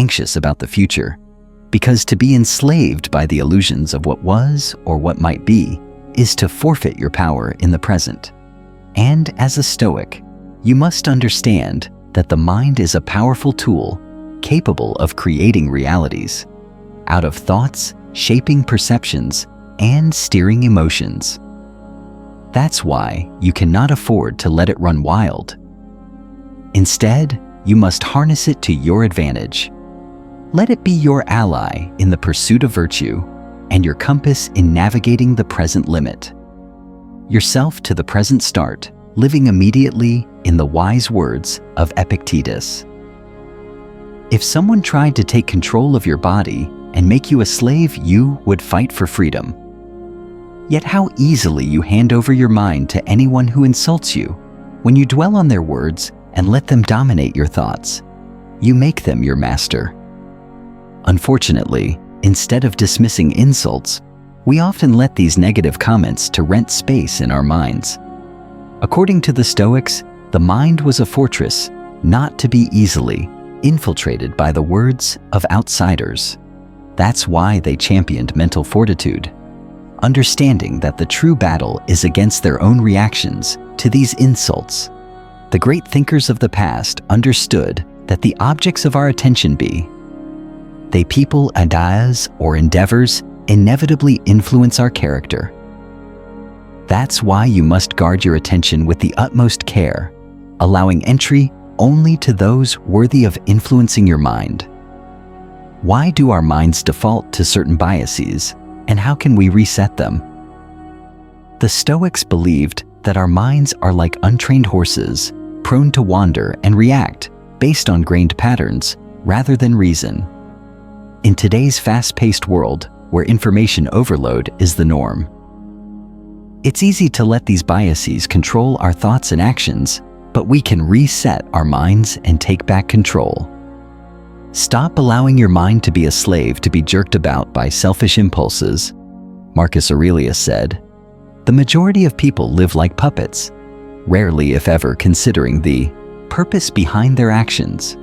anxious about the future, because to be enslaved by the illusions of what was or what might be is to forfeit your power in the present. And as a Stoic, you must understand that the mind is a powerful tool capable of creating realities out of thoughts, shaping perceptions, and steering emotions. That's why you cannot afford to let it run wild. Instead, you must harness it to your advantage. Let it be your ally in the pursuit of virtue and your compass in navigating the present limit. Yourself to the present start, living immediately in the wise words of Epictetus. If someone tried to take control of your body and make you a slave, you would fight for freedom. Yet how easily you hand over your mind to anyone who insults you. When you dwell on their words and let them dominate your thoughts, you make them your master. Unfortunately, instead of dismissing insults, we often let these negative comments to rent space in our minds. According to the Stoics, the mind was a fortress not to be easily infiltrated by the words of outsiders. That's why they championed mental fortitude, understanding that the true battle is against their own reactions to these insults. The great thinkers of the past understood that the objects of our attention they people, ideas, or endeavors inevitably influence our character. That's why you must guard your attention with the utmost care, allowing entry only to those worthy of influencing your mind. Why do our minds default to certain biases, and how can we reset them? The Stoics believed that our minds are like untrained horses, prone to wander and react based on grained patterns rather than reason. In today's fast-paced world, where information overload is the norm, it's easy to let these biases control our thoughts and actions, but we can reset our minds and take back control. Stop allowing your mind to be a slave to be jerked about by selfish impulses. Marcus Aurelius said, "The majority of people live like puppets, rarely if ever considering the purpose behind their actions.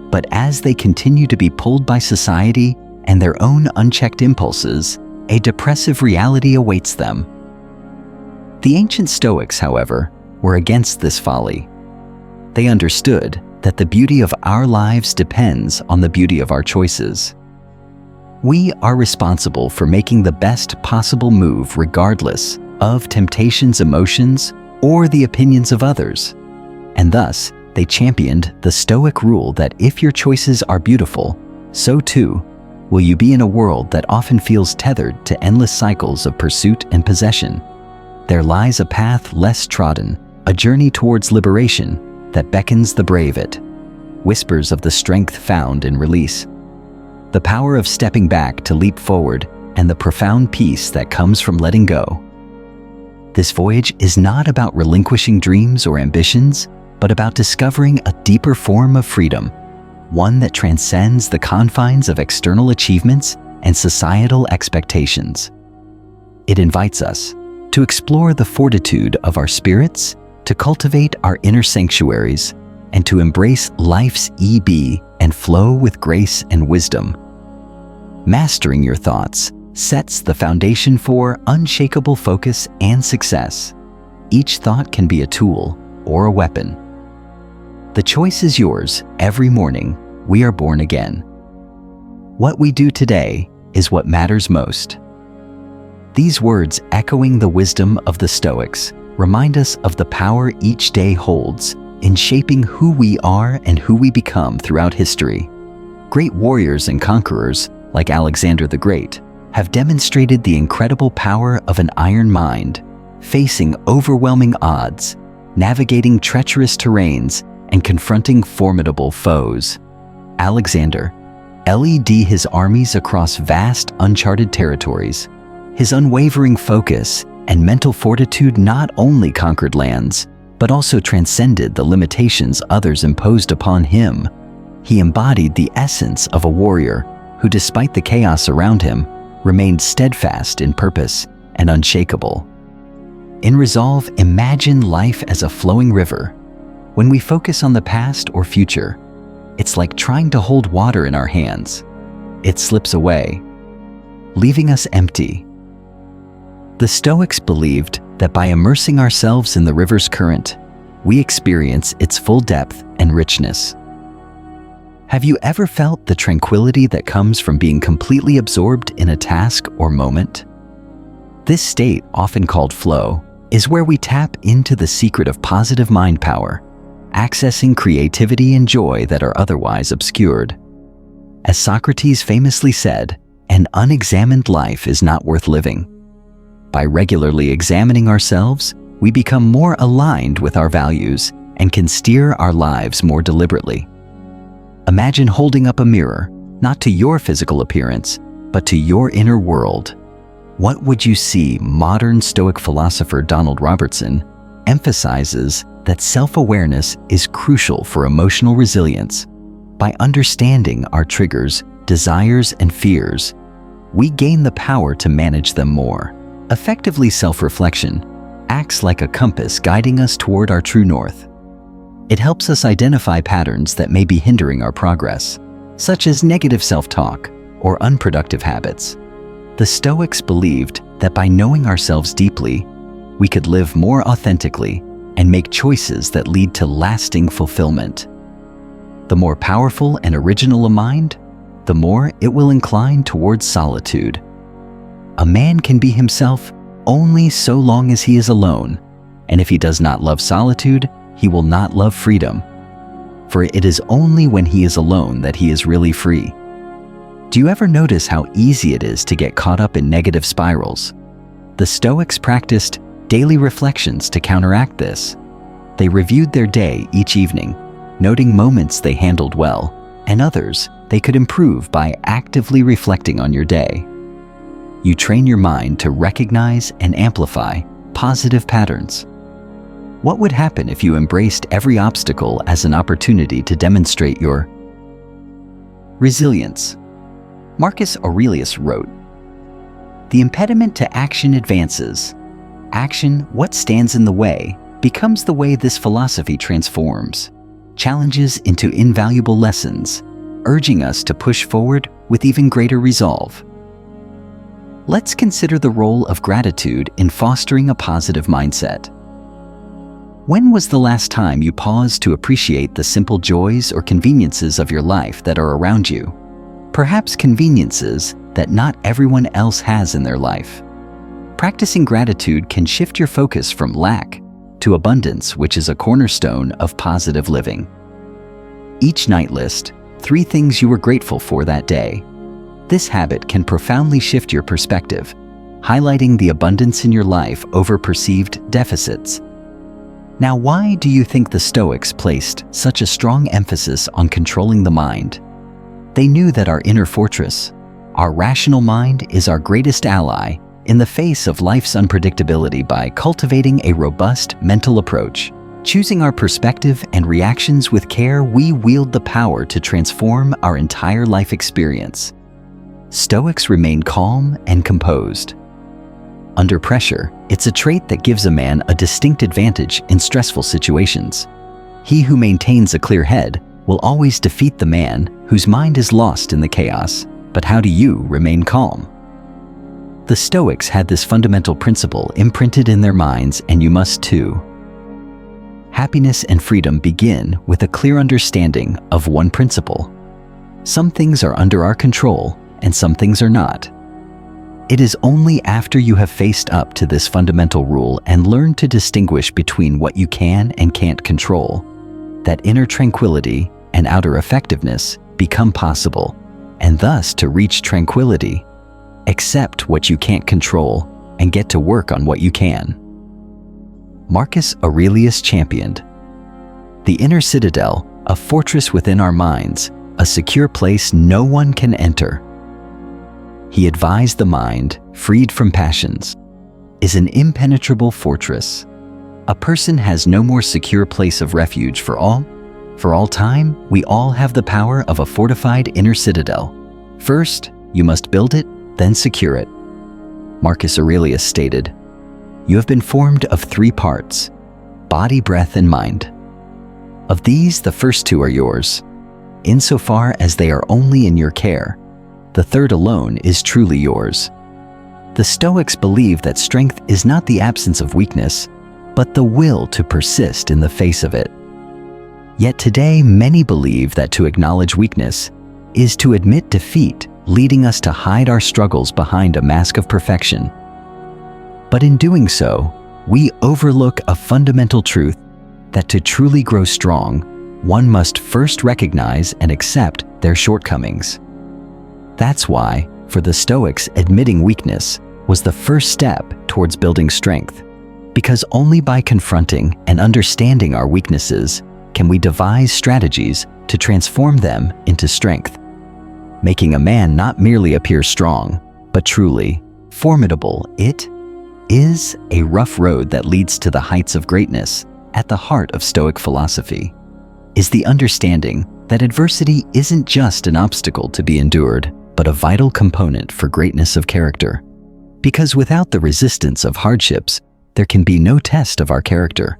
But as they continue to be pulled by society and their own unchecked impulses, a depressive reality awaits them." The ancient Stoics, however, were against this folly. They understood that the beauty of our lives depends on the beauty of our choices. We are responsible for making the best possible move regardless of temptations, emotions, or the opinions of others. And thus, they championed the Stoic rule that if your choices are beautiful, so too will you be in a world that often feels tethered to endless cycles of pursuit and possession. There lies a path less trodden, a journey towards liberation that beckons the brave it, whispers of the strength found in release, the power of stepping back to leap forward, and the profound peace that comes from letting go. This voyage is not about relinquishing dreams or ambitions, but about discovering a deeper form of freedom, one that transcends the confines of external achievements and societal expectations. It invites us to explore the fortitude of our spirits, to cultivate our inner sanctuaries, and to embrace life's ebb and flow with grace and wisdom. Mastering your thoughts sets the foundation for unshakable focus and success. Each thought can be a tool or a weapon. The choice is yours. Every morning, we are born again. What we do today is what matters most. These words, echoing the wisdom of the Stoics, remind us of the power each day holds in shaping who we are and who we become throughout history. Great warriors and conquerors, like Alexander the Great, have demonstrated the incredible power of an iron mind, facing overwhelming odds, navigating treacherous terrains, and confronting formidable foes. Alexander led his armies across vast, uncharted territories. His unwavering focus and mental fortitude not only conquered lands, but also transcended the limitations others imposed upon him. He embodied the essence of a warrior who, despite the chaos around him, remained steadfast in purpose and unshakable. In resolve, imagine life as a flowing river. When we focus on the past or future, it's like trying to hold water in our hands. It slips away, leaving us empty. The Stoics believed that by immersing ourselves in the river's current, we experience its full depth and richness. Have you ever felt the tranquility that comes from being completely absorbed in a task or moment? This state, often called flow, is where we tap into the secret of positive mind power, accessing creativity and joy that are otherwise obscured. As Socrates famously said, "An unexamined life is not worth living." By regularly examining ourselves, we become more aligned with our values and can steer our lives more deliberately. Imagine holding up a mirror, not to your physical appearance, but to your inner world. What would you see? Modern Stoic philosopher Donald Robertson emphasizes that self-awareness is crucial for emotional resilience. By understanding our triggers, desires, and fears, we gain the power to manage them more. Effectively, self-reflection acts like a compass guiding us toward our true north. It helps us identify patterns that may be hindering our progress, such as negative self-talk or unproductive habits. The Stoics believed that by knowing ourselves deeply, we could live more authentically and make choices that lead to lasting fulfillment. The more powerful and original a mind, the more it will incline towards solitude. A man can be himself only so long as he is alone, and if he does not love solitude, he will not love freedom. For it is only when he is alone that he is really free. Do you ever notice how easy it is to get caught up in negative spirals? The Stoics practiced daily reflections to counteract this. They reviewed their day each evening, noting moments they handled well and others they could improve by actively reflecting on your day. You train your mind to recognize and amplify positive patterns. What would happen if you embraced every obstacle as an opportunity to demonstrate your resilience? Marcus Aurelius wrote, "The impediment to action advances. Action, what stands in the way, becomes the way this philosophy transforms, challenges into invaluable lessons, urging us to push forward with even greater resolve." Let's consider the role of gratitude in fostering a positive mindset. When was the last time you paused to appreciate the simple joys or conveniences of your life that are around you? Perhaps conveniences that not everyone else has in their life. Practicing gratitude can shift your focus from lack to abundance, which is a cornerstone of positive living. Each night list 3 things you were grateful for that day. This habit can profoundly shift your perspective, highlighting the abundance in your life over perceived deficits. Now, why do you think the Stoics placed such a strong emphasis on controlling the mind? They knew that our inner fortress, our rational mind, is our greatest ally in the face of life's unpredictability. By cultivating a robust mental approach, choosing our perspective and reactions with care, we wield the power to transform our entire life experience. Stoics remain calm and composed. Under pressure, it's a trait that gives a man a distinct advantage in stressful situations. He who maintains a clear head will always defeat the man whose mind is lost in the chaos. But how do you remain calm? The Stoics had this fundamental principle imprinted in their minds, and you must too. Happiness and freedom begin with a clear understanding of one principle. Some things are under our control, and some things are not. It is only after you have faced up to this fundamental rule and learned to distinguish between what you can and can't control that inner tranquility and outer effectiveness become possible, and thus to reach tranquility, accept what you can't control and get to work on what you can. Marcus Aurelius championed the inner citadel, a fortress within our minds, a secure place no one can enter. He advised the mind, freed from passions, is an impenetrable fortress. A person has no more secure place of refuge for all time. We all have the power of a fortified inner citadel. First, you must build it, then secure it. Marcus Aurelius stated, "You have been formed of 3 parts, body, breath, and mind. Of these, the first 2 are yours. insofar as they are only in your care. The third alone is truly yours. The Stoics believe that strength is not the absence of weakness, but the will to persist in the face of it. Yet today, many believe that to acknowledge weakness is to admit defeat, leading us to hide our struggles behind a mask of perfection. But in doing so, we overlook a fundamental truth that to truly grow strong, one must first recognize and accept their shortcomings. That's why, for the Stoics, admitting weakness was the first step towards building strength, because only by confronting and understanding our weaknesses can we devise strategies to transform them into strength, making a man not merely appear strong, but truly formidable. It is a rough road that leads to the heights of greatness. At the heart of Stoic philosophy is the understanding that adversity isn't just an obstacle to be endured, but a vital component for greatness of character. Because without the resistance of hardships, there can be no test of our character.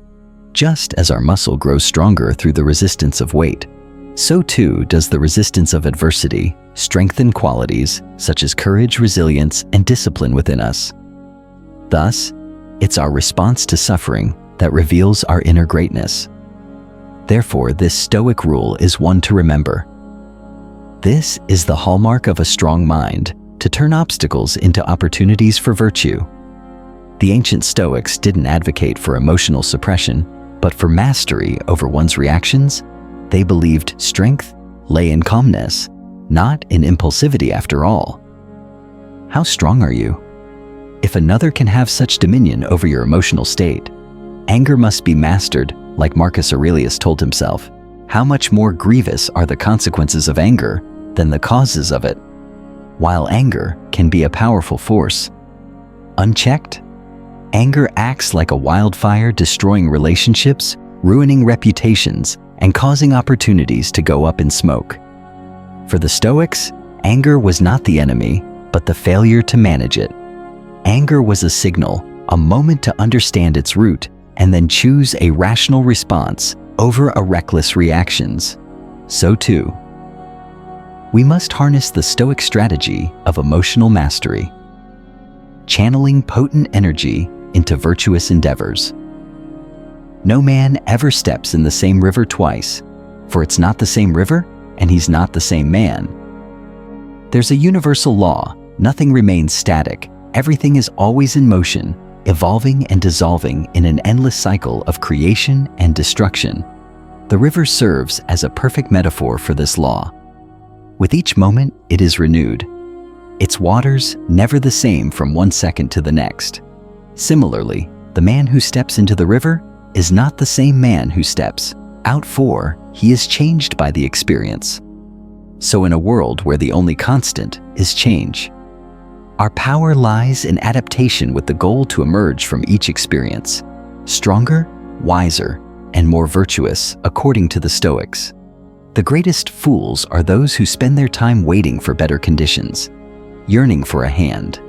Just as our muscle grows stronger through the resistance of weight, so too does the resistance of adversity strengthen qualities such as courage, resilience, and discipline within us. Thus, it's our response to suffering that reveals our inner greatness. Therefore, this Stoic rule is one to remember. This is the hallmark of a strong mind, to turn obstacles into opportunities for virtue. The ancient Stoics didn't advocate for emotional suppression, but for mastery over one's reactions. They believed strength lay in calmness, not in impulsivity after all. How strong are you? If another can have such dominion over your emotional state, anger must be mastered, like Marcus Aurelius told himself. How much more grievous are the consequences of anger than the causes of it? While anger can be a powerful force, unchecked, anger acts like a wildfire, destroying relationships, ruining reputations, and causing opportunities to go up in smoke. For the Stoics, anger was not the enemy, but the failure to manage it. Anger was a signal, a moment to understand its root, and then choose a rational response over a reckless reactions. So too, we must harness the Stoic strategy of emotional mastery, channeling potent energy into virtuous endeavors. No man ever steps in the same river twice, for it's not the same river and he's not the same man. There's a universal law: nothing remains static, everything is always in motion, evolving and dissolving in an endless cycle of creation and destruction. The river serves as a perfect metaphor for this law. With each moment, it is renewed. Its waters never the same from one second to the next. Similarly, the man who steps into the river is not the same man who steps out, for he is changed by the experience. So in a world where the only constant is change, our power lies in adaptation, with the goal to emerge from each experience stronger, wiser, and more virtuous, according to the Stoics. The greatest fools are those who spend their time waiting for better conditions, yearning for a hand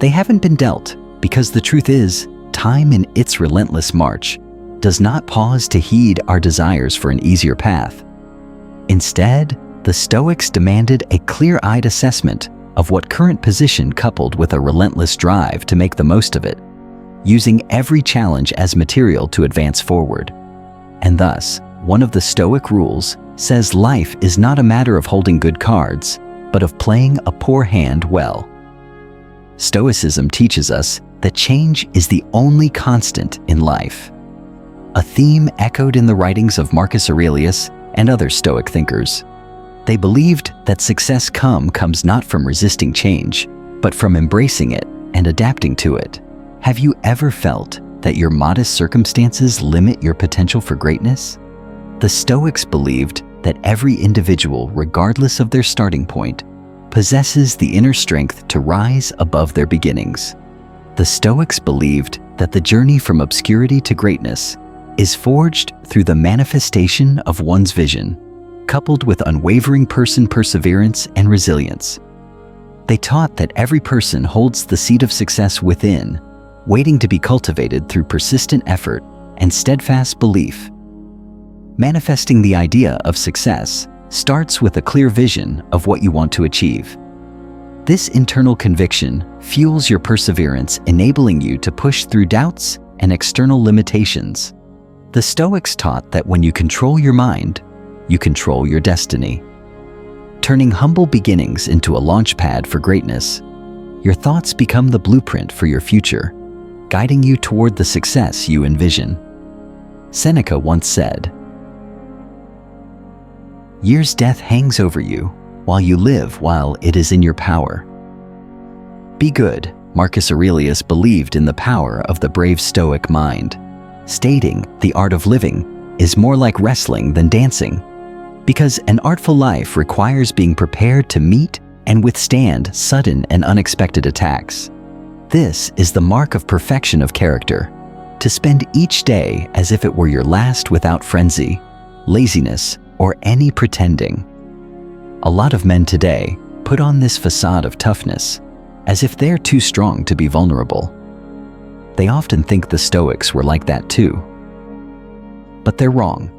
they haven't been dealt, because the truth is, time in its relentless march does not pause to heed our desires for an easier path. Instead, the Stoics demanded a clear-eyed assessment of what current position, coupled with a relentless drive to make the most of it, using every challenge as material to advance forward. And thus, one of the Stoic rules says life is not a matter of holding good cards, but of playing a poor hand well. Stoicism teaches us that change is the only constant in life, a theme echoed in the writings of Marcus Aurelius and other Stoic thinkers. They believed that success comes not from resisting change, but from embracing it and adapting to it. Have you ever felt that your modest circumstances limit your potential for greatness? The Stoics believed that every individual, regardless of their starting point, possesses the inner strength to rise above their beginnings. The Stoics believed that the journey from obscurity to greatness is forged through the manifestation of one's vision, coupled with unwavering perseverance and resilience. They taught that every person holds the seed of success within, waiting to be cultivated through persistent effort and steadfast belief. Manifesting the idea of success starts with a clear vision of what you want to achieve. This internal conviction fuels your perseverance, enabling you to push through doubts and external limitations. The Stoics taught that when you control your mind, you control your destiny. Turning humble beginnings into a launch pad for greatness, your thoughts become the blueprint for your future, guiding you toward the success you envision. Seneca once said, "Year's death hangs over you, while you live while it is in your power." Be good. Marcus Aurelius believed in the power of the brave Stoic mind, stating the art of living is more like wrestling than dancing, because an artful life requires being prepared to meet and withstand sudden and unexpected attacks. This is the mark of perfection of character, to spend each day as if it were your last without frenzy, laziness, or any pretending. A lot of men today put on this facade of toughness, as if they're too strong to be vulnerable. They often think the Stoics were like that too. But they're wrong.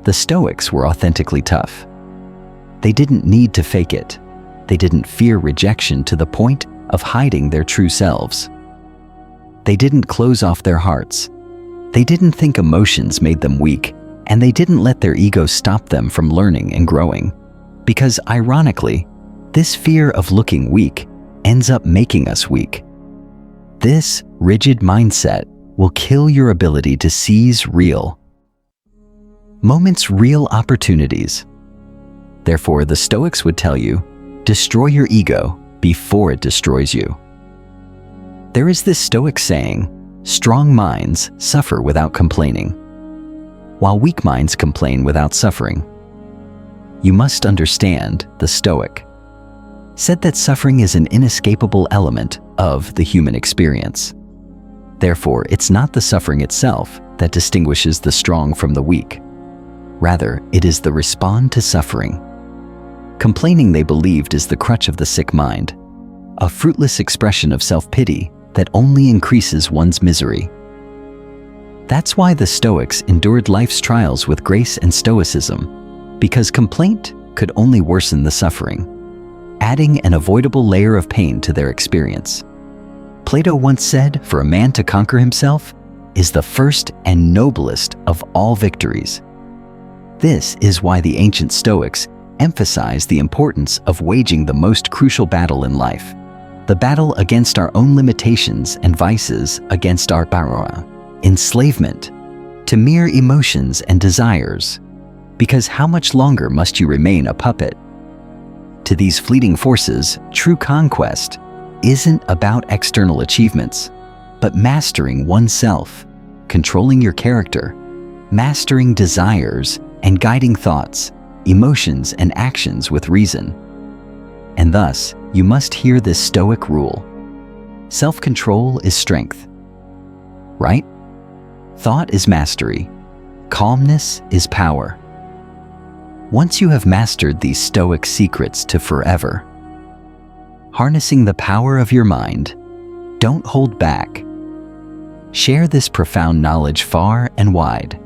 The Stoics were authentically tough. They didn't need to fake it. They didn't fear rejection to the point of hiding their true selves. They didn't close off their hearts. They didn't think emotions made them weak, and they didn't let their ego stop them from learning and growing. Because ironically, this fear of looking weak ends up making us weak. This rigid mindset will kill your ability to seize real moments, real opportunities. Therefore, the Stoics would tell you, destroy your ego before it destroys you. There is this Stoic saying, strong minds suffer without complaining, while weak minds complain without suffering. You must understand, the Stoic said that suffering is an inescapable element of the human experience. Therefore, it's not the suffering itself that distinguishes the strong from the weak. Rather, it is the response to suffering. Complaining, they believed, is the crutch of the sick mind, a fruitless expression of self-pity that only increases one's misery. That's why the Stoics endured life's trials with grace and stoicism, because complaint could only worsen the suffering, adding an avoidable layer of pain to their experience. Plato once said, for a man to conquer himself is the first and noblest of all victories. This is why the ancient Stoics emphasized the importance of waging the most crucial battle in life, the battle against our own limitations and vices, against our enslavement to mere emotions and desires. Because how much longer must you remain a puppet to these fleeting forces? True conquest isn't about external achievements, but mastering oneself, controlling your character, mastering desires, and guiding thoughts, emotions, and actions with reason. And thus, you must hear this Stoic rule. Self-control is strength, right? Thought is mastery. Calmness is power. Once you have mastered these Stoic secrets to forever, harnessing the power of your mind, don't hold back. Share this profound knowledge far and wide.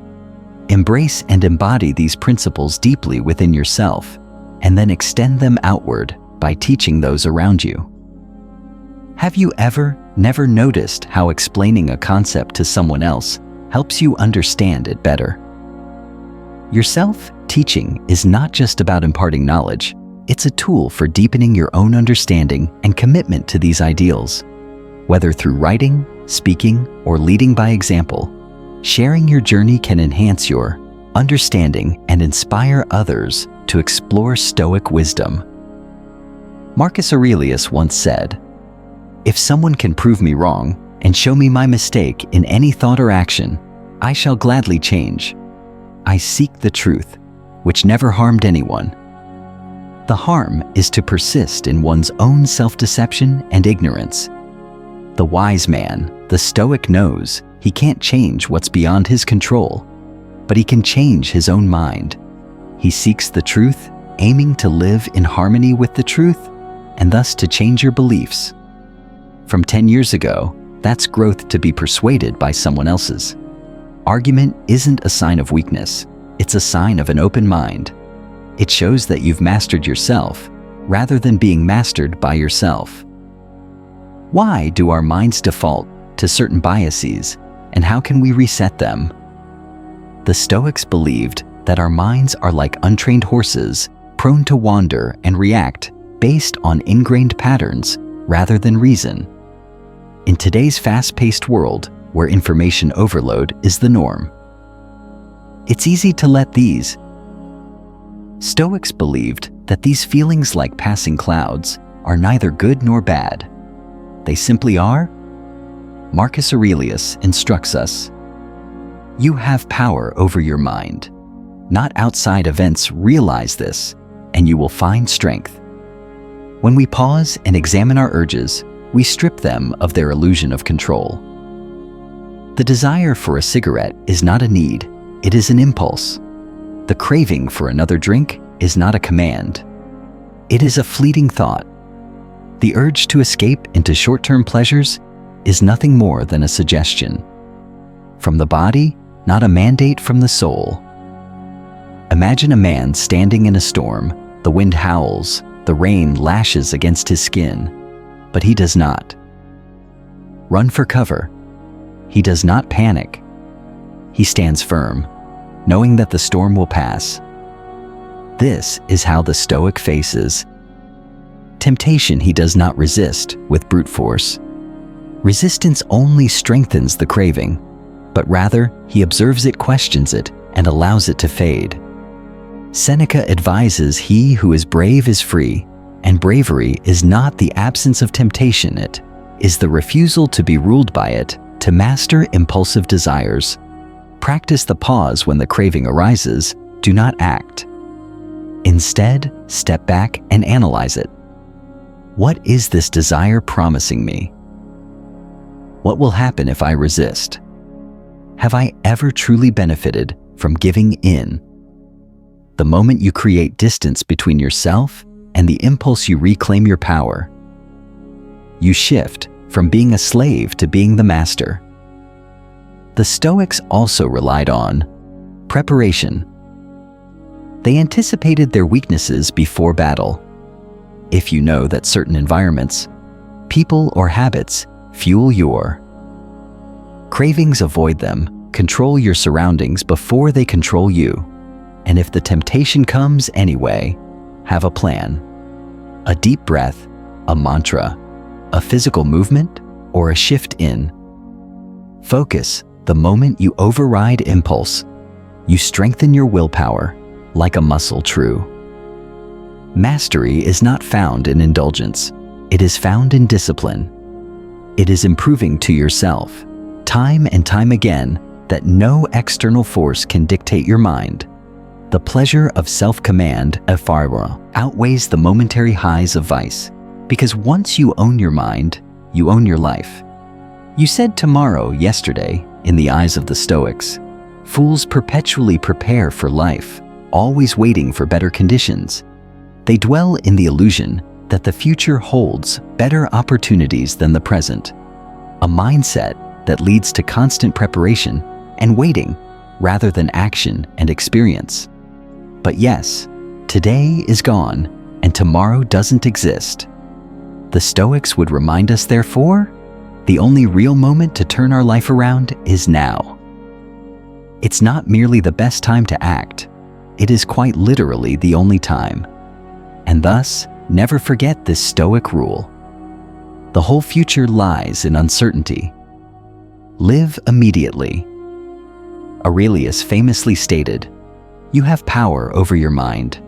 Embrace and embody these principles deeply within yourself, and then extend them outward by teaching those around you. Have you never noticed how explaining a concept to someone else helps you understand it better? Your self-teaching is not just about imparting knowledge, it's a tool for deepening your own understanding and commitment to these ideals. Whether through writing, speaking, or leading by example, sharing your journey can enhance your understanding and inspire others to explore Stoic wisdom. Marcus Aurelius once said, "If someone can prove me wrong and show me my mistake in any thought or action, I shall gladly change. I seek the truth, which never harmed anyone." The harm is to persist in one's own self-deception and ignorance. The wise man, the Stoic, knows he can't change what's beyond his control, but he can change his own mind. He seeks the truth, aiming to live in harmony with the truth, and thus to change your beliefs. From 10 years ago, that's growth. To be persuaded by someone else's argument isn't a sign of weakness, it's a sign of an open mind. It shows that you've mastered yourself, rather than being mastered by yourself. Why do our minds default to certain biases, and how can we reset them? The Stoics believed that our minds are like untrained horses, prone to wander and react based on ingrained patterns rather than reason. In today's fast-paced world, where information overload is the norm, it's easy to let these. Stoics believed that these feelings, like passing clouds, are neither good nor bad. They simply are. Marcus Aurelius instructs us, "You have power over your mind. Not outside events realize this, and you will find strength." When we pause and examine our urges, we strip them of their illusion of control. The desire for a cigarette is not a need, it is an impulse. The craving for another drink is not a command. It is a fleeting thought. The urge to escape into short-term pleasures is nothing more than a suggestion. From the body, not a mandate from the soul. Imagine a man standing in a storm. The wind howls, the rain lashes against his skin, but he does not run for cover. He does not panic. He stands firm, knowing that the storm will pass. This is how the Stoic faces temptation. He does not resist with brute force. Resistance only strengthens the craving, but rather he observes it, questions it, and allows it to fade. Seneca advises, "He who is brave is free," and bravery is not the absence of temptation, it is the refusal to be ruled by it. To master impulsive desires, practice the pause when the craving arises. Do not act. Instead, step back and analyze it. What is this desire promising me? What will happen if I resist? Have I ever truly benefited from giving in? The moment you create distance between yourself and the impulse, you reclaim your power. You shift from being a slave to being the master. The Stoics also relied on preparation. They anticipated their weaknesses before battle. If you know that certain environments, people, or habits fuel your cravings, avoid them. Control your surroundings before they control you. And if the temptation comes anyway, have a plan. A deep breath, a mantra, a physical movement, or a shift in focus. The moment you override impulse, you strengthen your willpower like a muscle. True mastery is not found in indulgence. It is found in discipline. It is improving to yourself, time and time again, that no external force can dictate your mind. The pleasure of self-command outweighs the momentary highs of vice, because once you own your mind, you own your life. You said tomorrow yesterday in the eyes of the Stoics. Fools perpetually prepare for life, always waiting for better conditions. They dwell in the illusion that the future holds better opportunities than the present, a mindset that leads to constant preparation and waiting rather than action and experience. But yes, today is gone and tomorrow doesn't exist. The Stoics would remind us, therefore, the only real moment to turn our life around is now. It's not merely the best time to act, it is quite literally the only time. And thus, never forget this Stoic rule. The whole future lies in uncertainty. Live immediately. Aurelius famously stated, "You have power over your mind.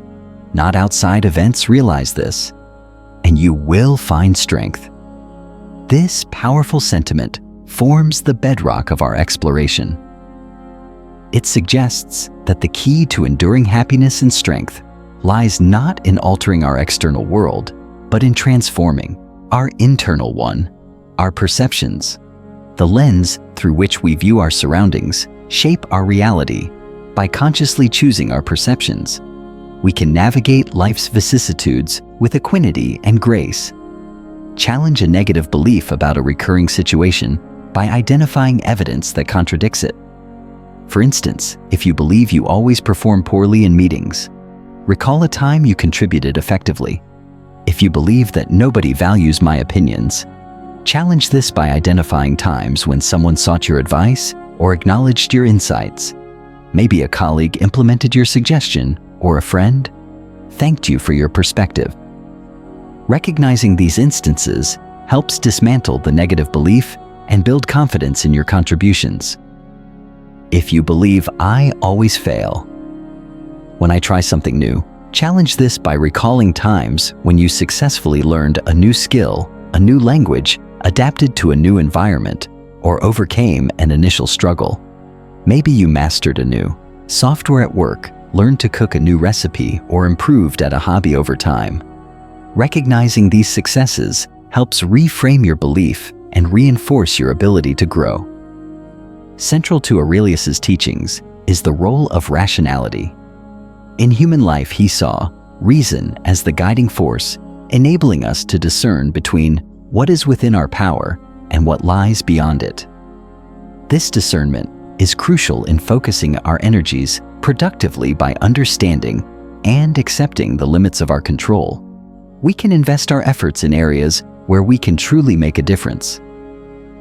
Not outside events realize this, and you will find strength." This powerful sentiment forms the bedrock of our exploration. It suggests that the key to enduring happiness and strength lies not in altering our external world, but in transforming our internal one. Our perceptions, the lens through which we view our surroundings, shape our reality. By consciously choosing our perceptions, we can navigate life's vicissitudes with equanimity and grace. Challenge a negative belief about a recurring situation by identifying evidence that contradicts it. For instance, if you believe you always perform poorly in meetings, Recall a time you contributed effectively. If you believe that nobody values my opinions, challenge this by identifying times when someone sought your advice or acknowledged your insights. Maybe a colleague implemented your suggestion, or a friend thanked you for your perspective. Recognizing these instances helps dismantle the negative belief and build confidence in your contributions. If you believe I always fail when I try something new, challenge this by recalling times when you successfully learned a new skill, a new language, adapted to a new environment, or overcame an initial struggle. Maybe you mastered a new software at work, learned to cook a new recipe, or improved at a hobby over time. Recognizing these successes helps reframe your belief and reinforce your ability to grow. Central to Aurelius's teachings is the role of rationality. In human life, he saw reason as the guiding force, enabling us to discern between what is within our power and what lies beyond it. This discernment is crucial in focusing our energies productively by understanding and accepting the limits of our control. We can invest our efforts in areas where we can truly make a difference.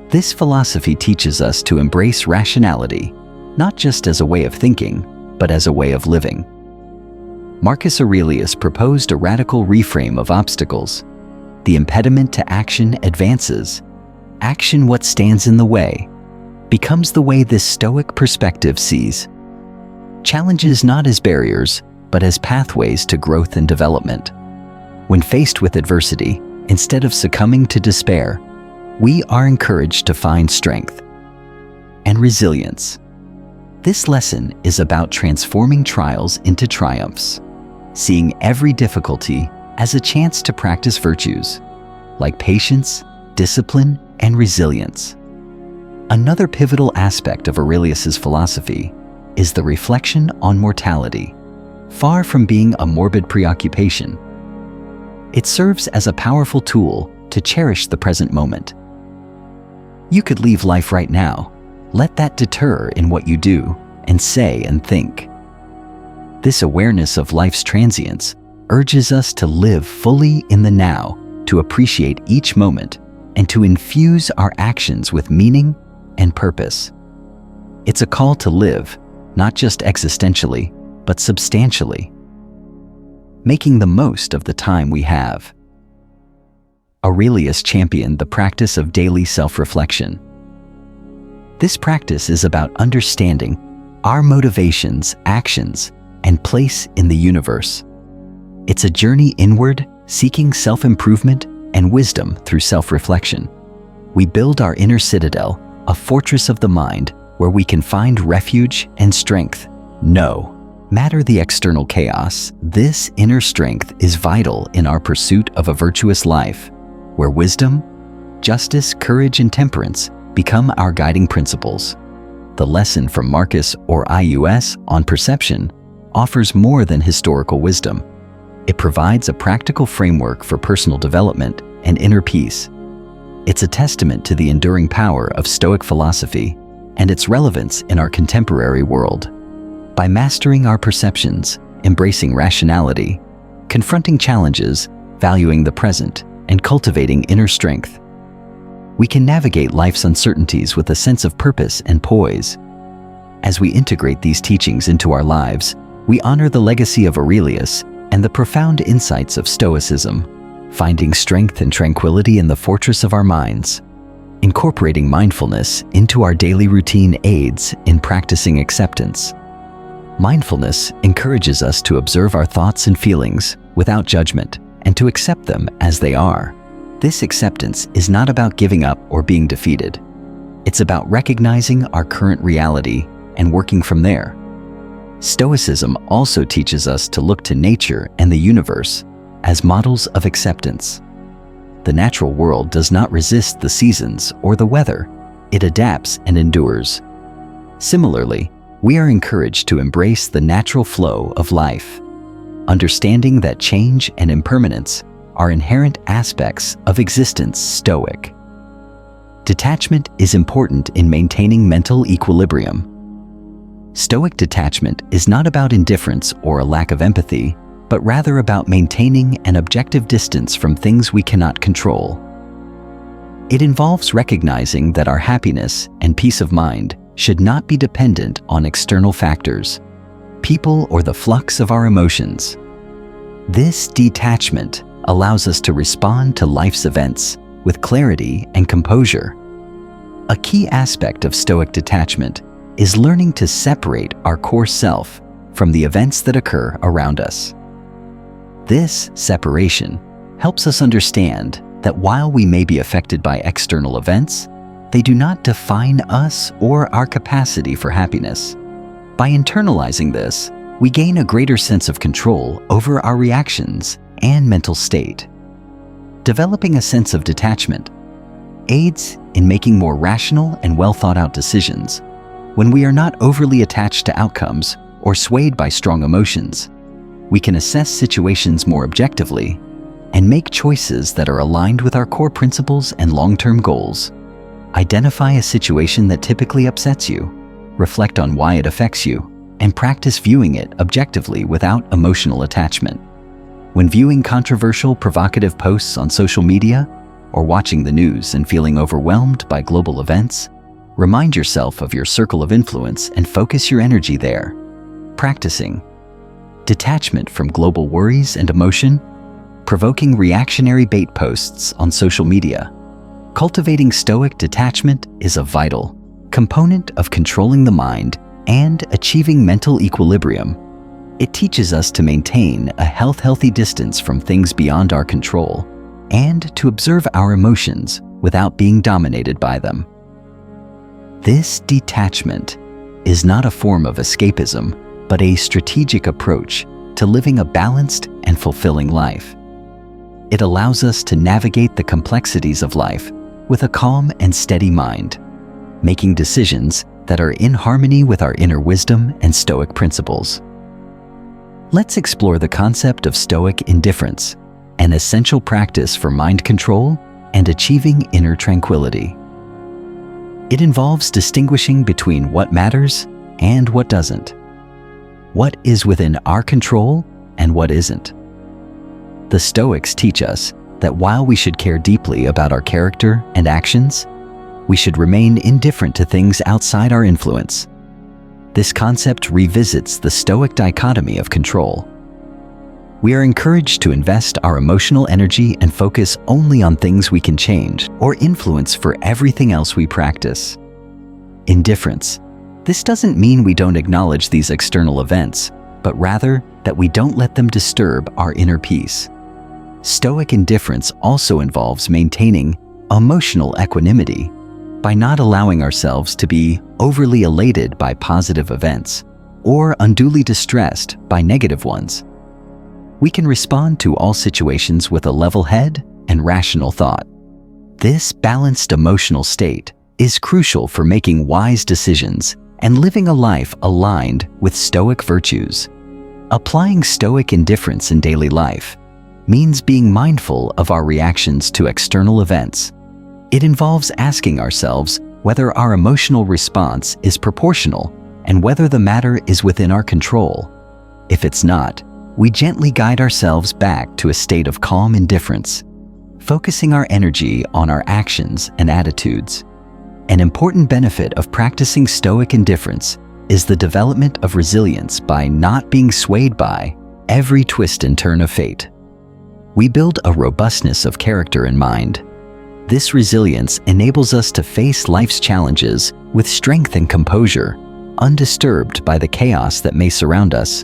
This philosophy teaches us to embrace rationality, not just as a way of thinking, but as a way of living. Marcus Aurelius proposed a radical reframe of obstacles. The impediment to action advances. Action, what stands in the way, becomes the way this Stoic perspective sees challenges not as barriers, but as pathways to growth and development. When faced with adversity, instead of succumbing to despair, we are encouraged to find strength and resilience. This lesson is about transforming trials into triumphs, seeing every difficulty as a chance to practice virtues like patience, discipline, and resilience. Another pivotal aspect of Aurelius's philosophy is the reflection on mortality. Far from being a morbid preoccupation, it serves as a powerful tool to cherish the present moment. You could leave life right now. Let that deter in what you do and say and think. This awareness of life's transience urges us to live fully in the now, to appreciate each moment, and to infuse our actions with meaning and purpose. It's a call to live, not just existentially, but substantially, making the most of the time we have. Aurelius championed the practice of daily self-reflection. This practice is about understanding our motivations, actions, and place in the universe. It's a journey inward, seeking self-improvement and wisdom through self-reflection. We build our inner citadel, a fortress of the mind where we can find refuge and strength. No matter the external chaos, this inner strength is vital in our pursuit of a virtuous life, where wisdom, justice, courage, and temperance become our guiding principles. The lesson from Marcus Aurelius on perception offers more than historical wisdom. It provides a practical framework for personal development and inner peace. It's a testament to the enduring power of Stoic philosophy and its relevance in our contemporary world. By mastering our perceptions, embracing rationality, confronting challenges, valuing the present, and cultivating inner strength, we can navigate life's uncertainties with a sense of purpose and poise. As we integrate these teachings into our lives, we honor the legacy of Aurelius and the profound insights of Stoicism, finding strength and tranquility in the fortress of our minds. Incorporating mindfulness into our daily routine aids in practicing acceptance. Mindfulness encourages us to observe our thoughts and feelings without judgment and to accept them as they are. This acceptance is not about giving up or being defeated. It's about recognizing our current reality and working from there. Stoicism also teaches us to look to nature and the universe as models of acceptance. The natural world does not resist the seasons or the weather. It adapts and endures. Similarly, we are encouraged to embrace the natural flow of life, understanding that change and impermanence are inherent aspects of existence. Stoic detachment is important in maintaining mental equilibrium. Stoic detachment is not about indifference or a lack of empathy, but rather about maintaining an objective distance from things we cannot control. It involves recognizing that our happiness and peace of mind should not be dependent on external factors, people, or the flux of our emotions. This detachment allows us to respond to life's events with clarity and composure. A key aspect of Stoic detachment is learning to separate our core self from the events that occur around us. This separation helps us understand that while we may be affected by external events, they do not define us or our capacity for happiness. By internalizing this, we gain a greater sense of control over our reactions and mental state. Developing a sense of detachment aids in making more rational and well-thought-out decisions when we are not overly attached to outcomes or swayed by strong emotions. We can assess situations more objectively and make choices that are aligned with our core principles and long-term goals. Identify a situation that typically upsets you, reflect on why it affects you, and practice viewing it objectively without emotional attachment. When viewing controversial, provocative posts on social media, or watching the news and feeling overwhelmed by global events, remind yourself of your circle of influence and focus your energy there. Practicing detachment from global worries and emotion, provoking reactionary bait posts on social media. Cultivating Stoic detachment is a vital component of controlling the mind and achieving mental equilibrium. It teaches us to maintain a healthy distance from things beyond our control and to observe our emotions without being dominated by them. This detachment is not a form of escapism, but a strategic approach to living a balanced and fulfilling life. It allows us to navigate the complexities of life with a calm and steady mind, making decisions that are in harmony with our inner wisdom and Stoic principles. Let's explore the concept of Stoic indifference, an essential practice for mind control and achieving inner tranquility. It involves distinguishing between what matters and what doesn't, what is within our control and what isn't. The Stoics teach us that while we should care deeply about our character and actions, we should remain indifferent to things outside our influence. This concept revisits the Stoic dichotomy of control. We are encouraged to invest our emotional energy and focus only on things we can change or influence for everything else we practice. Indifference. This doesn't mean we don't acknowledge these external events, but rather that we don't let them disturb our inner peace. Stoic indifference also involves maintaining emotional equanimity by not allowing ourselves to be overly elated by positive events or unduly distressed by negative ones. We can respond to all situations with a level head and rational thought. This balanced emotional state is crucial for making wise decisions and living a life aligned with Stoic virtues. Applying Stoic indifference in daily life means being mindful of our reactions to external events. It involves asking ourselves whether our emotional response is proportional and whether the matter is within our control. If it's not, we gently guide ourselves back to a state of calm indifference, focusing our energy on our actions and attitudes. An important benefit of practicing Stoic indifference is the development of resilience by not being swayed by every twist and turn of fate. We build a robustness of character and mind. This resilience enables us to face life's challenges with strength and composure, undisturbed by the chaos that may surround us.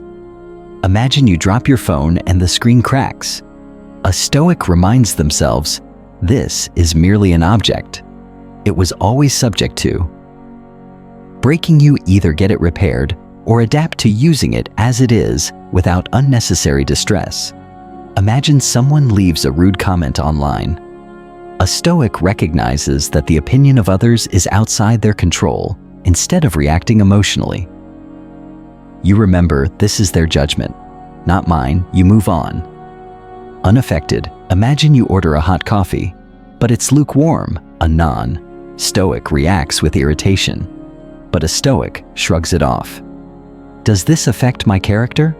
Imagine you drop your phone and the screen cracks. A Stoic reminds themselves, this is merely an object. It was always subject to breaking. You either get it repaired or adapt to using it as it is without unnecessary distress. Imagine someone leaves a rude comment online. A Stoic recognizes that the opinion of others is outside their control instead of reacting emotionally. You remember this is their judgment, not mine. You move on. Unaffected, imagine you order a hot coffee, but it's lukewarm. A non-Stoic reacts with irritation, but a Stoic shrugs it off. Does this affect my character?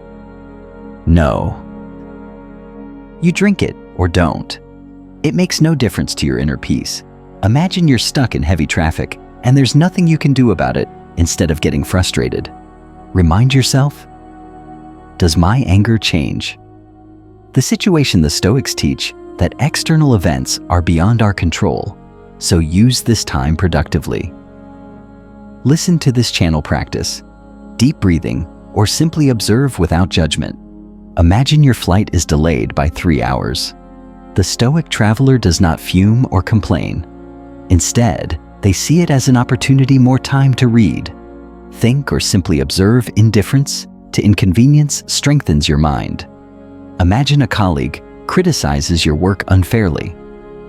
No. You drink it or don't. It makes no difference to your inner peace. Imagine you're stuck in heavy traffic and there's nothing you can do about it instead of getting frustrated. Remind yourself, does my anger change? The situation the Stoics teach that external events are beyond our control, so use this time productively. Listen to this channel practice, deep breathing, or simply observe without judgment. Imagine your flight is delayed by 3 hours. The Stoic traveler does not fume or complain. Instead, they see it as an opportunity, more time to read, think, or simply observe. Indifference to inconvenience strengthens your mind. Imagine a colleague criticizes your work unfairly.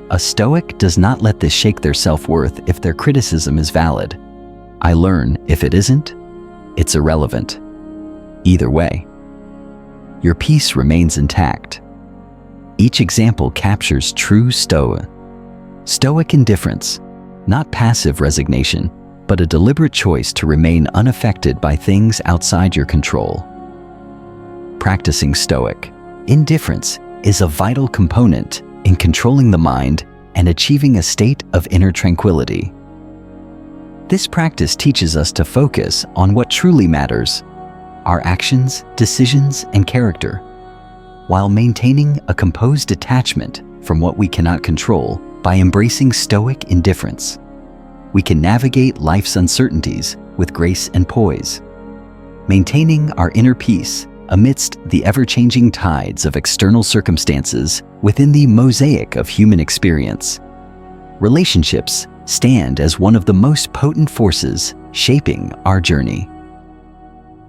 A Stoic does not let this shake their self-worth if their criticism is valid. I learn if it isn't, it's irrelevant. Either way, your peace remains intact. Each example captures true Stoic indifference, not passive resignation, but a deliberate choice to remain unaffected by things outside your control. Practicing Stoic indifference is a vital component in controlling the mind and achieving a state of inner tranquility. This practice teaches us to focus on what truly matters, our actions, decisions, and character, while maintaining a composed detachment from what we cannot control. By embracing Stoic indifference, we can navigate life's uncertainties with grace and poise, maintaining our inner peace amidst the ever-changing tides of external circumstances within the mosaic of human experience. Relationships stand as one of the most potent forces shaping our journey.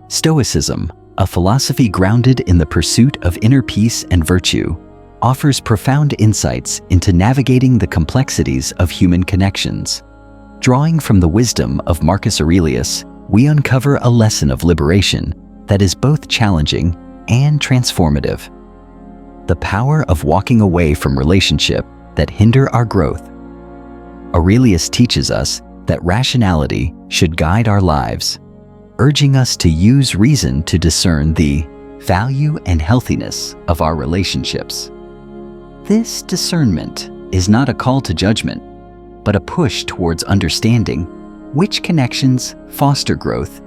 Stoicism, a philosophy grounded in the pursuit of inner peace and virtue, offers profound insights into navigating the complexities of human connections. Drawing from the wisdom of Marcus Aurelius, we uncover a lesson of liberation that is both challenging and transformative. The power of walking away from relationships that hinder our growth. Aurelius teaches us that rationality should guide our lives, urging us to use reason to discern the value and healthiness of our relationships. This discernment is not a call to judgment, but a push towards understanding which connections foster growth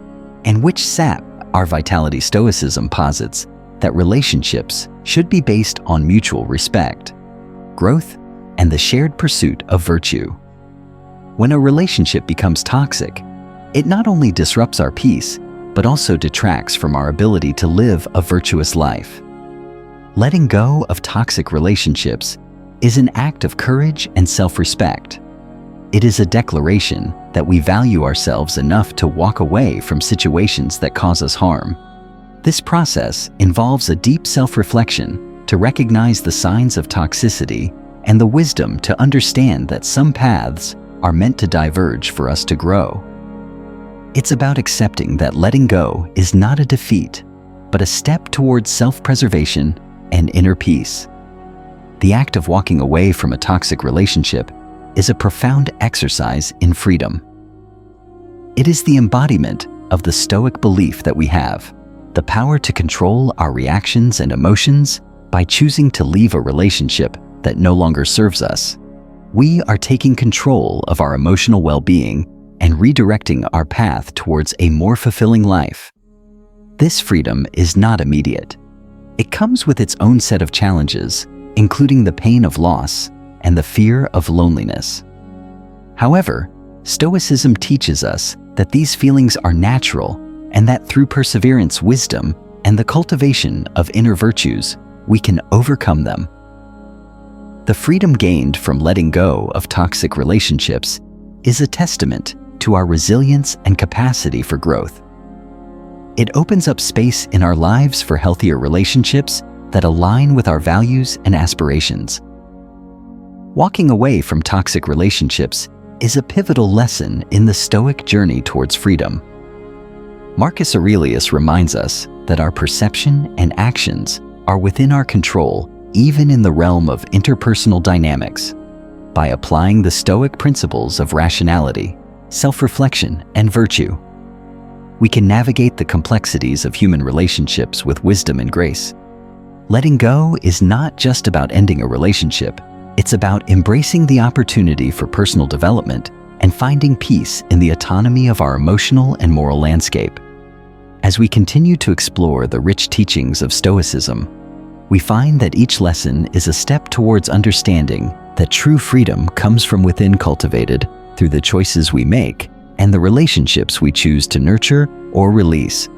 and which sap our vitality. Stoicism posits that relationships should be based on mutual respect, growth, and the shared pursuit of virtue. When a relationship becomes toxic, it not only disrupts our peace, but also detracts from our ability to live a virtuous life. Letting go of toxic relationships is an act of courage and self-respect. It is a declaration that we value ourselves enough to walk away from situations that cause us harm. This process involves a deep self-reflection to recognize the signs of toxicity and the wisdom to understand that some paths are meant to diverge for us to grow. It's about accepting that letting go is not a defeat, but a step towards self-preservation and inner peace. The act of walking away from a toxic relationship is a profound exercise in freedom. It is the embodiment of the Stoic belief that we have the power to control our reactions and emotions. By choosing to leave a relationship that no longer serves us, we are taking control of our emotional well-being and redirecting our path towards a more fulfilling life. This freedom is not immediate. It comes with its own set of challenges, including the pain of loss and the fear of loneliness. However, Stoicism teaches us that these feelings are natural and that through perseverance, wisdom, and the cultivation of inner virtues, we can overcome them. The freedom gained from letting go of toxic relationships is a testament to our resilience and capacity for growth. It opens up space in our lives for healthier relationships that align with our values and aspirations. Walking away from toxic relationships is a pivotal lesson in the Stoic journey towards freedom. Marcus Aurelius reminds us that our perception and actions are within our control, even in the realm of interpersonal dynamics. By applying the Stoic principles of rationality, self-reflection, and virtue, we can navigate the complexities of human relationships with wisdom and grace. Letting go is not just about ending a relationship, it's about embracing the opportunity for personal development and finding peace in the autonomy of our emotional and moral landscape. As we continue to explore the rich teachings of Stoicism, we find that each lesson is a step towards understanding that true freedom comes from within, cultivated through the choices we make and the relationships we choose to nurture or release.